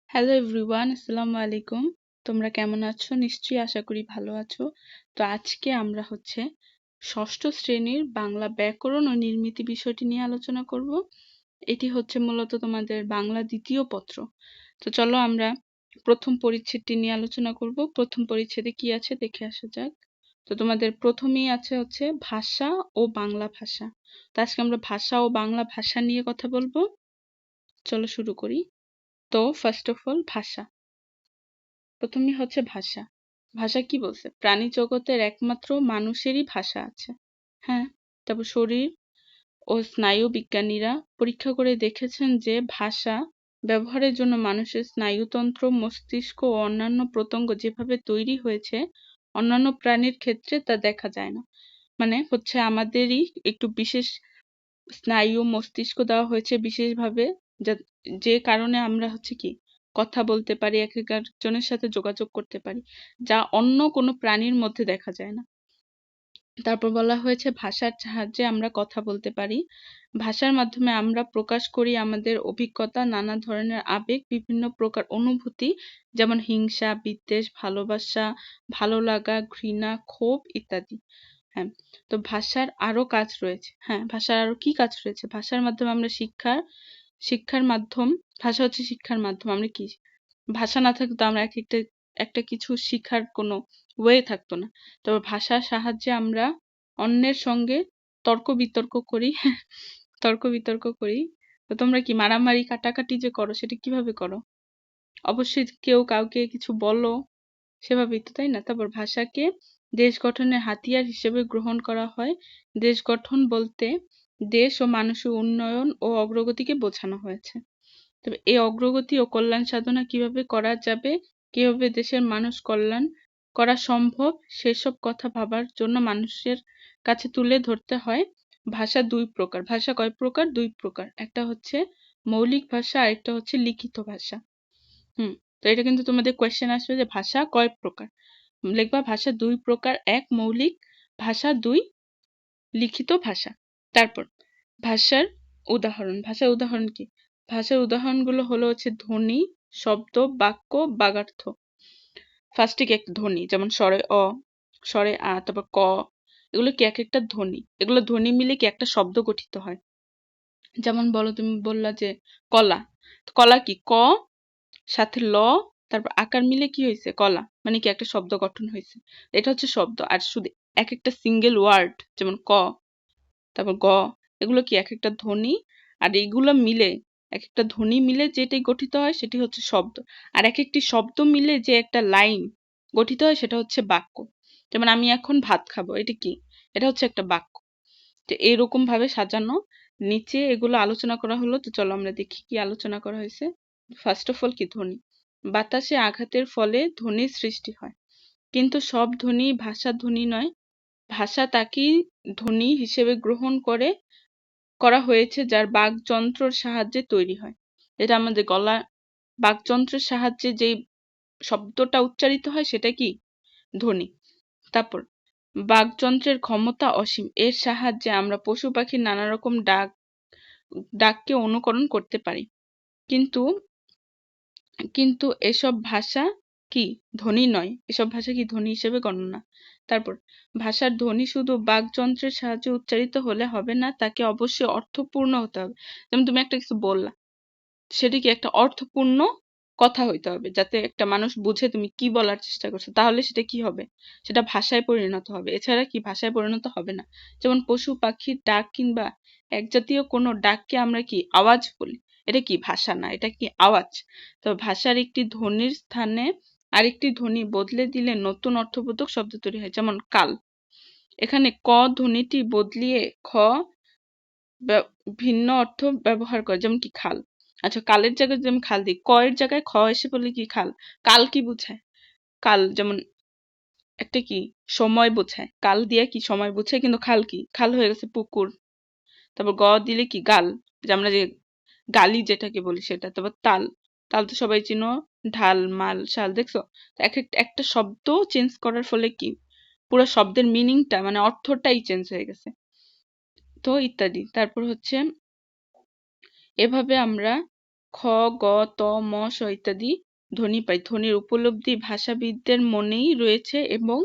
Hello everyone, আসসালামু আলাইকুম। তোমরা কেমন আছো? নিশ্চয়ই আশা করি ভালো আছো। তো আজকে আমরা ষষ্ঠ শ্রেণীর বাংলা ব্যাকরণ ও নির্মিতি বিষয়টি নিয়ে আলোচনা করব। এটি মূলত তোমাদের বাংলা দ্বিতীয় পত্র। তো চলো আমরা প্রথম পরিচ্ছেদটি নিয়ে আলোচনা করব। প্রথম পরিচ্ছেদে কি আছে দেখে আসা যাক। তো তোমাদের প্রথমেই আছে ভাষা ও বাংলা ভাষা। তো আজকে আমরা ভাষা ও বাংলা ভাষা নিয়ে কথা বলবো। চলো শুরু করি। তো ফার্স্ট অফ অল ভাষা। প্রথমেই ভাষা। ভাষা কি বলছে? প্রাণী জগতের একমাত্র মানুষেরই ভাষা আছে। হ্যাঁ, তারপর শরীর ও স্নায়ু বিজ্ঞানীরা পরীক্ষা করে দেখেছেন যে ভাষা ব্যবহারের জন্য মানুষের স্নায়ুতন্ত্র, মস্তিষ্ক ও অন্যান্য প্রত্যঙ্গ যেভাবে তৈরি হয়েছে, অন্যান্য প্রাণীর ক্ষেত্রে তা দেখা যায় না। মানে আমাদেরই একটু বিশেষ স্নায়ু, মস্তিষ্ক দেওয়া হয়েছে বিশেষভাবে, যে কারণে আমরা কি কথা বলতে পারি, এক একজনের সাথে যোগাযোগ করতে পারি, যা অন্য কোনো প্রাণীর মধ্যে দেখা যায় না। তারপর বলা হয়েছে ভাষার সাহায্যে আমরা কথা বলতে পারি। ভাষার মাধ্যমে আমরা প্রকাশ করি আমাদের অভিজ্ঞতা, নানা ধরনের আবেগ, বিভিন্ন প্রকার অনুভূতি, যেমন হিংসা, বিদ্বেষ, ভালোবাসা, ভালো লাগা, ঘৃণা, ক্ষোভ ইত্যাদি। হ্যাঁ, তো ভাষার আরো কাজ রয়েছে। হ্যাঁ, ভাষার আরো কি কাজ রয়েছে? ভাষার মাধ্যমে আমরা শিক্ষার মাধ্যম। ভাষা শিক্ষার মাধ্যম। আমরা কি ভাষা না থাকতো আমরা একটা কিছু শিখার কোনো ওয়ে থাকতো না। তবে ভাষার সাহায্যে আমরা অন্যের সঙ্গে তর্ক বিতর্ক করি। তর্ক বিতর্ক করি। তো তোমরা কি মারামারি কাটাকাটি যে করো সেটা কিভাবে করো? অবশ্যই কেউ কাউকে কিছু বলো, সেভাবেই তো, তাই না? তারপর ভাষাকে দেশ গঠনের হাতিয়ার হিসেবে গ্রহণ করা হয়। দেশ গঠন বলতে দেশ ও মানুষের উন্নয়ন ও অগ্রগতিকে বোঝানো হয়েছে। তবে এই অগ্রগতি ও কল্যাণ সাধনা কিভাবে করা যাবে, কিভাবে দেশের মানুষ কল্যাণ করা সম্ভব, সেসব কথা ভাবার জন্য মানুষের কাছে তুলে ধরতে হয়। ভাষা দুই প্রকার। ভাষা কয় প্রকার? দুই প্রকার। একটা মৌলিক ভাষা, আর একটা লিখিত ভাষা। তো এটা কিন্তু তোমাদের কোয়েশ্চেন আসবে যে ভাষা কয় প্রকার। লিখবা ভাষা দুই প্রকার, এক মৌলিক ভাষা, দুই লিখিত ভাষা। তারপর ভাষার উদাহরণ। ভাষার উদাহরণ কি? ভাষার উদাহরণগুলো ধ্বনি, শব্দ, বাক্য, বাগার্থ। ফার্স্টে কি একটা ধ্বনি, যেমন স্বরে অ, স্বরে আ, তারপর ক, এগুলো কি এক একটা ধ্বনি। এগুলো ধ্বনি মিলে কি একটা শব্দ গঠিত হয়। যেমন বলো, তুমি বললা যে কলা। কলা কি? ক সাথে ল, তারপর আকার মিলে কি হয়েছে? কলা। মানে কি একটা শব্দ গঠন হয়েছে। এটা শব্দ। আর শুধু এক একটা সিঙ্গেল ওয়ার্ড, যেমন ক, তারপর গ, এগুলো কি এক একটা ধ্বনি। আর এইগুলো মিলে, এক একটা ধ্বনি মিলে যেটাই গঠিত হয় সেটি শব্দ। আর এক একটি শব্দ মিলে যে একটা লাইন গঠিত হয় সেটা বাক্য। যেমন আমি এখন ভাত খাবো, এটা কি? এটা একটা বাক্য। তো এরকম ভাবে সাজানো। নিচে এগুলো আলোচনা করা হলো। তো চলো আমরা দেখি কি আলোচনা করা হয়েছে। ফার্স্ট অফ অল কি? ধ্বনি। বাতাসে আঘাতের ফলে ধ্বনির সৃষ্টি হয়, কিন্তু সব ধ্বনি ভাষার ধ্বনি নয়। ভাষা তাকেই ধ্বনি হিসেবে গ্রহণ করা হয়েছে যার বাকযন্ত্রের সাহায্যে তৈরি হয়। এটা আমাদের গলা, বাকযন্ত্রের সাহায্যে যেই শব্দটা উচ্চারিত হয় সেটা কি? ধ্বনি। তারপর বাকযন্ত্রের ক্ষমতা অসীম। এর সাহায্যে আমরা পশু পাখির নানা রকম ডাককে অনুকরণ করতে পারি। কিন্তু কিন্তু এসব ভাষা কি ধ্বনি নয়। এসব ভাষা কি ধ্বনি হিসেবে গণনা। তারপর ভাষার ধ্বনি শুধু বাকযন্ত্রের সাহায্যে উচ্চারিত হলে হবে না, তাকে অবশ্যই অর্থপূর্ণ হতে হবে। যেমন তুমি একটা কিছু বললা, সেটা কি একটা অর্থপূর্ণ কথা হইতে হবে, যাতে একটা মানুষ বুঝে তুমি কি বলার চেষ্টা করছো। তাহলে সেটা কি হবে? সেটা ভাষায় পরিণত হবে। এছাড়া কি ভাষায় পরিণত হবে না। যেমন পশু পাখির ডাক কিংবা এক জাতীয় কোনো ডাককে আমরা কি আওয়াজ বলি। এটা কি ভাষা না, এটা কি আওয়াজ। তো ভাষার একটি ধ্বনির স্থানে আরেকটি ধ্বনি বদলে দিলে নতুন অর্থবোধক শব্দ তৈরি হয়। যেমন কাল। এখানে ক ধ্বনিটি বদলিয়ে খ ভিন্ন অর্থ ব্যবহার করে, যেমন কি খাল। আচ্ছা, কালের জায়গায় যেমন খাল দিই, ক এর জায়গায় খ এসে বলে কি খাল। কাল কি বোঝায়? কাল যেমন একটা কি সময় বোঝায়। কাল দিয়ে কি সময় বোঝায়, কিন্তু খাল কি? খাল হয়ে গেছে পুকুর। তারপর গ দিলে কি গাল, যে আমরা যে গালি যেটাকে বলি সেটা। তারপর তাল। তাল তো সবাই চিনো, ঢাল, মাল, শাল। দেখছো? একটা শব্দ চেঞ্জ করার ফলে কি পুরো শব্দের মিনিংটা, মানে অর্থটাই চেঞ্জ হয়ে গেছে। তো ইত্যাদি। তারপর এভাবে আমরা খ, গ, ত, ম, স ইত্যাদি ধ্বনি পাই। ধ্বনির উপলব্ধি ভাষাবিদদের মনেই রয়েছে এবং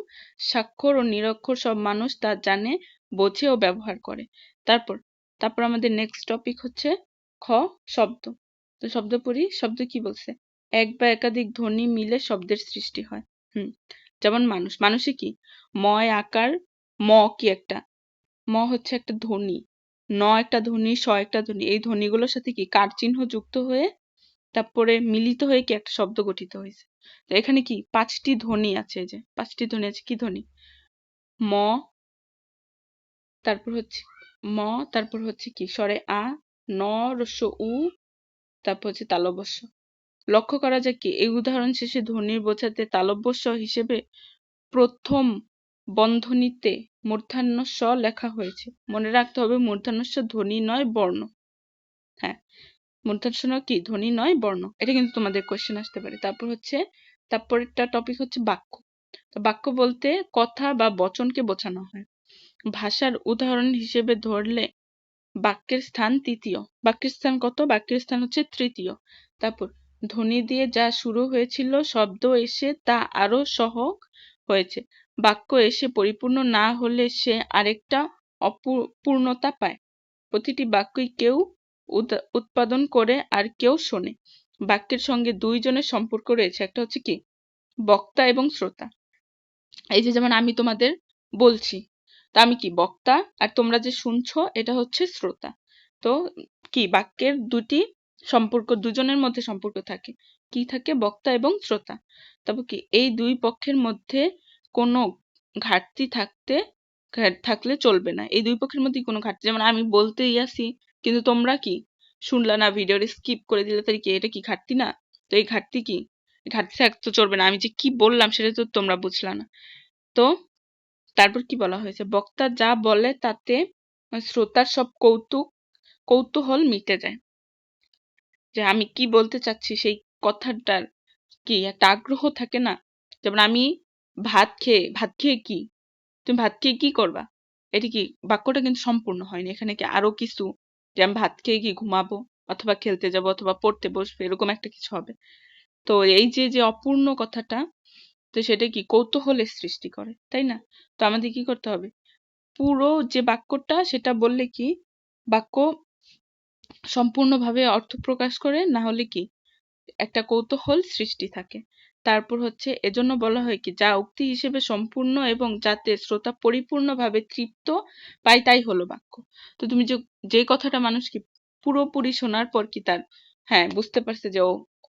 স্বাক্ষর ও নিরক্ষর সব মানুষ তা জানে, বোঝে ও ব্যবহার করে। তারপর তারপর আমাদের নেক্সট টপিক হচ্ছে খ, শব্দ। তো শব্দ পড়ি। শব্দ কি বলছে? এক বা একাধিক ধ্বনি মিলে শব্দের সৃষ্টি হয়। যেমন মানুষ। মানুষে কি? ময় আকার, ম কি একটা? ম হচ্ছে একটা ধ্বনি, ন একটা ধ্বনি, স একটা ধ্বনি। এই ধ্বনিগুলোর সাথে কি কার চিহ্ন যুক্ত হয়ে তারপরে মিলিত হয়ে কি একটা শব্দ গঠিত হয়েছে। তো এখানে কি 5টি ধ্বনি আছে। এই যে 5টি ধ্বনি আছে। কি ধ্বনি? ম, তারপর হচ্ছে ম, তারপর হচ্ছে কি স্বরে আ, ন, রস্য উ, তারপর হচ্ছে তালব্য শ। লক্ষ্য করা যায় কি এই উদাহরণ শেষে ধ্বনির বোঝাতে তালব্য শ হিসেবে প্রথম বন্ধনীতে মূর্ধন্য স লেখা হয়েছে। মনে রাখতে হবে মূর্ধন্য স ধ্বনি নয় বর্ণ। হ্যাঁ, মূর্ধন্য স কি ধ্বনি নয় বর্ণ। এটা কিন্তু তোমাদের কোশ্চেন আসতে পারে। তারপর হচ্ছে তারপরেরটা টপিক হচ্ছে বাক্য। তো বাক্য বলতে কথা বা বচনকে বোঝানো হয়। ভাষার উদাহরণ হিসেবে ধরলে বাক্যের স্থান তৃতীয়। বাক্যের স্থান কত? বাক্যের স্থান হচ্ছে তৃতীয়। তারপর ধ্বনি দিয়ে যা শুরু হয়েছিল শব্দ এসে তা আরো সহজ হয়েছে। বাক্য এসে পরিপূর্ণ না হলে সে আরেকটা অপূর্ণতা পায়। প্রতিটি বাক্যই কেউ উৎপাদন করে আর কেউ শোনে। বাক্যের সঙ্গে দুইজনের সম্পর্ক রয়েছে। একটা হচ্ছে কি বক্তা এবং শ্রোতা। এই যে যেমন আমি তোমাদের বলছি, তা আমি কি বক্তা, আর তোমরা যে শুনছো এটা হচ্ছে শ্রোতা। তো কি বাক্যের দুটি সম্পর্ক, দুজনের মধ্যে সম্পর্ক থাকে। কি থাকে? বক্তা এবং শ্রোতা। তারপর কি এই দুই পক্ষের মধ্যে কোনো ঘাটতি থাকলে চলবে না। এই দুই পক্ষের মধ্যে কোনো ঘাটতি, যেমন আমি বলতেই আসি কিন্তু তোমরা কি শুনলা না, ভিডিওটা স্কিপ করে দিলে, তাই কি এটা কি ঘাটতি না? তো এই ঘাটতি কি? ঘাটতি থাকতে চলবে না। আমি যে কি বললাম সেটা তো তোমরা বুঝলা না। তো তারপর কি বলা হয়েছে? বক্তা যা বলে তাতে শ্রোতার সব কৌতূহল মিটে যায়। যে আমি কি বলতে চাচ্ছি সেই কথাটার কি একটা আগ্রহ থাকে না? যেমন আমি ভাত খেয়ে কি? তুমি ভাত খেয়ে কি করবা? এটা কি বাক্যটা কিন্তু সম্পূর্ণ হয়নি। এখানে কি আরো কিছু, যে আমি ভাত খেয়ে কি ঘুমাবো, অথবা খেলতে যাবো, অথবা পড়তে বসবে, এরকম একটা কিছু হবে। তো এই যে অপূর্ণ কথাটা, তো সেটা কি কৌতূহলের সৃষ্টি করে, তাই না? তো আমাদের কি করতে হবে? পুরো যে বাক্যটা সেটা বললে কি বাক্য সম্পূর্ণভাবে অর্থ প্রকাশ করে, না হলে কি একটা কৌতূহল সৃষ্টি থাকে। তারপর হচ্ছে এজন্য বলা হয় কি যা উক্তি হিসেবে সম্পূর্ণ এবং যাতে শ্রোতা পরিপূর্ণভাবে তৃপ্ত পায় তাই হলো বাক্য। তো তুমি যে কথাটা মানুষ কি পুরোপুরি শোনার পর কি তার হ্যাঁ বুঝতে পারছে যে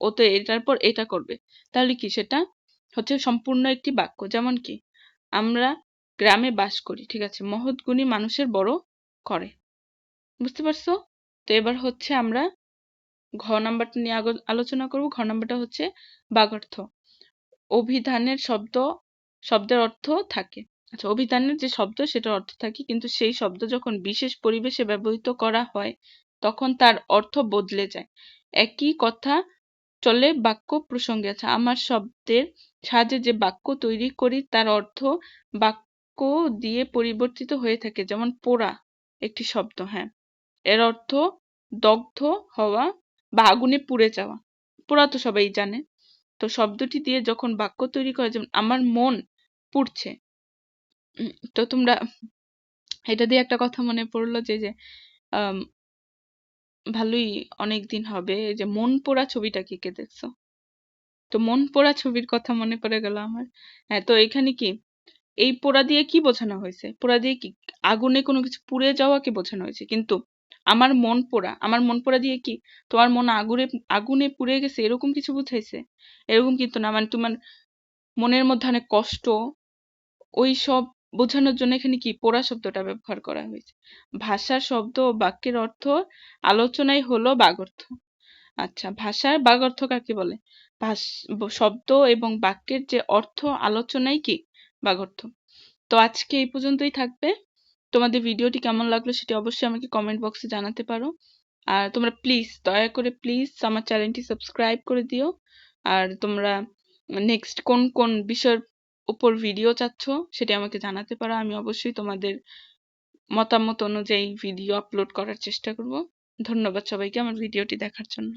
ও তো এটার পর এটা করবে, তাহলে কি সেটা হচ্ছে সম্পূর্ণ একটি বাক্য। যেমন কি আমরা গ্রামে বাস করি, ঠিক আছে, মহৎ গুণী মানুষের বড় করে। বুঝতে পারছো? তো এবার হচ্ছে আমরা ঘ নাম্বারটা নিয়ে আলোচনা করব। ঘ নাম্বারটা হচ্ছে বাগর্থ। অভিধানের শব্দের অর্থ থাকে। আচ্ছা, অভিধানের যে শব্দ সেটার অর্থ থাকে, কিন্তু সেই শব্দ যখন বিশেষ পরিবেশে ব্যবহৃত করা হয় তখন তার অর্থ বদলে যায়। একই কথা চলে বাক্য প্রসঙ্গে। আছে আমার শব্দের সাহায্যে যে বাক্য তৈরি করি তার অর্থ বাক্য দিয়ে পরিবর্তিত হয়ে থাকে। যেমন পোড়া একটি শব্দ, হ্যাঁ, এর অর্থ দগ্ধ হওয়া বা আগুনে পুড়ে যাওয়া। পোড়া তো সবাই জানে। তো শব্দটি দিয়ে যখন বাক্য তৈরি করে, যেমন আমার মন পুড়ছে, তো তোমরা এটা দিয়ে একটা কথা মনে পড়লো যে আম, ভালোই অনেক দিন হবে, এই যে মন পোড়া ছবিটা কে দেখছো? তো মন পোড়া ছবির কথা মনে পড়ে গেল আমার। হ্যাঁ, তো এখানে কি এই পোড়া দিয়ে কি বোঝানো হয়েছে? পোড়া দিয়ে কি আগুনে কোনো কিছু পুড়ে যাওয়াকে বোঝানো হয়েছে। কিন্তু আমার মন পোড়া দিয়ে কি তোমার মন আগুনে পুড়ে গেছে এরকম কিছু বুঝাইছে? এরকম কিন্তু না। মানে তোমার মনের মধ্যে অনেক কষ্ট, ওই সব বোঝানোর জন্য এখানে কি পোড়া শব্দটা ব্যবহার করা হয়েছে। ভাষার শব্দ ও বাক্যের অর্থ আলোচনাই হলো বাগর্থ। আচ্ছা, ভাষার বাগর্থ কাকে বলে? শব্দ এবং বাক্যের যে অর্থ আলোচনাই কি বাগর্থ। তো আজকে এই পর্যন্তই থাকবে। তোমাদের ভিডিওটি কেমন লাগলো সেটি অবশ্যই আমাকে কমেন্ট বক্সে জানাতে পারো। আর তোমরা প্লিজ দয়া করে প্লিজ আমার চ্যানেলটি সাবস্ক্রাইব করে দিও। আর তোমরা নেক্সট কোন কোন বিষয়ের উপর ভিডিও চাচ্ছ সেটি আমাকে জানাতে পারো। আমি অবশ্যই তোমাদের মতামত অনুযায়ী ভিডিও আপলোড করার চেষ্টা করব। ধন্যবাদ সবাইকে আমার ভিডিওটি দেখার জন্য।